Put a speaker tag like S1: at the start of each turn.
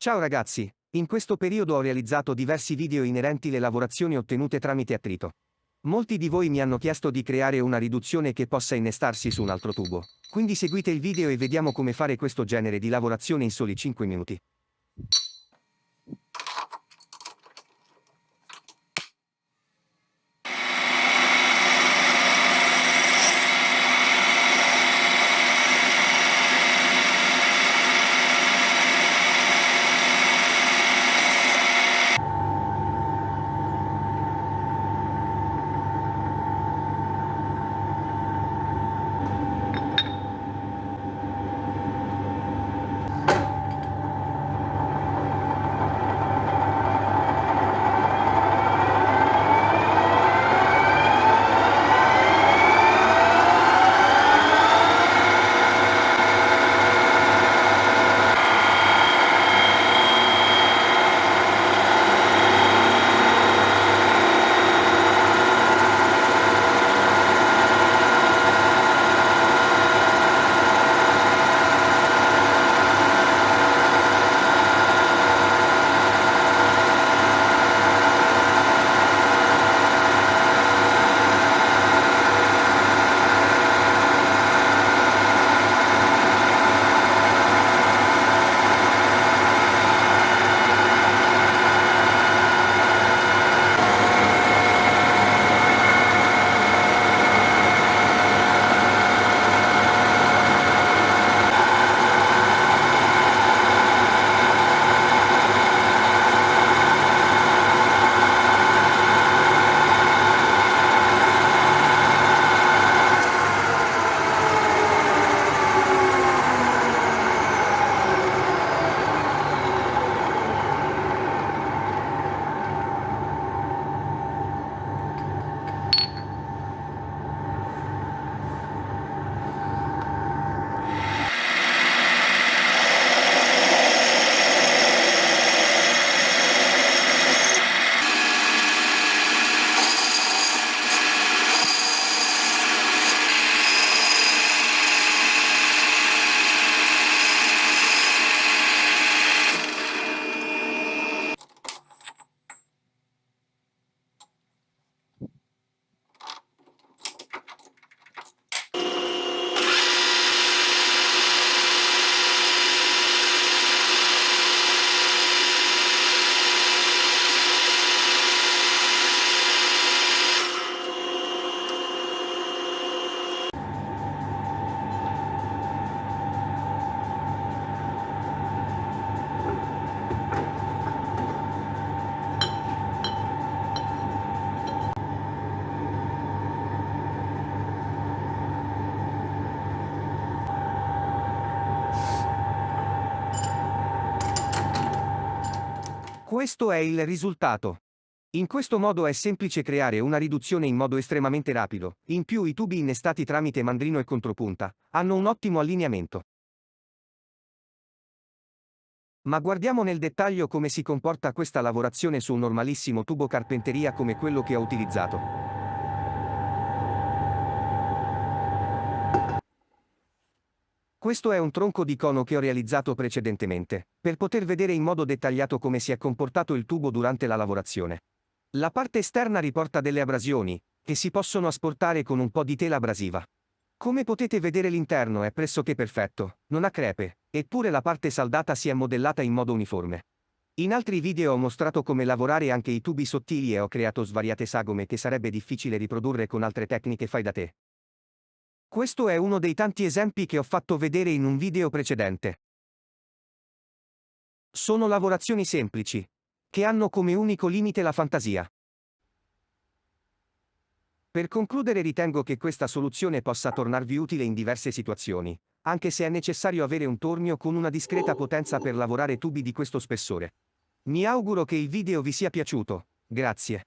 S1: Ciao ragazzi, in questo periodo ho realizzato diversi video inerenti alle lavorazioni ottenute tramite attrito. Molti di voi mi hanno chiesto di creare una riduzione che possa innestarsi su un altro tubo. Quindi seguite il video e vediamo come fare questo genere di lavorazione in soli 5 minuti. Questo è il risultato. In questo modo è semplice creare una riduzione in modo estremamente rapido, in più i tubi innestati tramite mandrino e contropunta hanno un ottimo allineamento. Ma guardiamo nel dettaglio come si comporta questa lavorazione su un normalissimo tubo carpenteria come quello che ho utilizzato. Questo è un tronco di cono che ho realizzato precedentemente, per poter vedere in modo dettagliato come si è comportato il tubo durante la lavorazione. La parte esterna riporta delle abrasioni, che si possono asportare con un po' di tela abrasiva. Come potete vedere l'interno è pressoché perfetto, non ha crepe, eppure la parte saldata si è modellata in modo uniforme. In altri video ho mostrato come lavorare anche i tubi sottili e ho creato svariate sagome che sarebbe difficile riprodurre con altre tecniche fai da te. Questo è uno dei tanti esempi che ho fatto vedere in un video precedente. Sono lavorazioni semplici, che hanno come unico limite la fantasia. Per concludere ritengo che questa soluzione possa tornarvi utile in diverse situazioni, anche se è necessario avere un tornio con una discreta potenza per lavorare tubi di questo spessore. Mi auguro che il video vi sia piaciuto, grazie.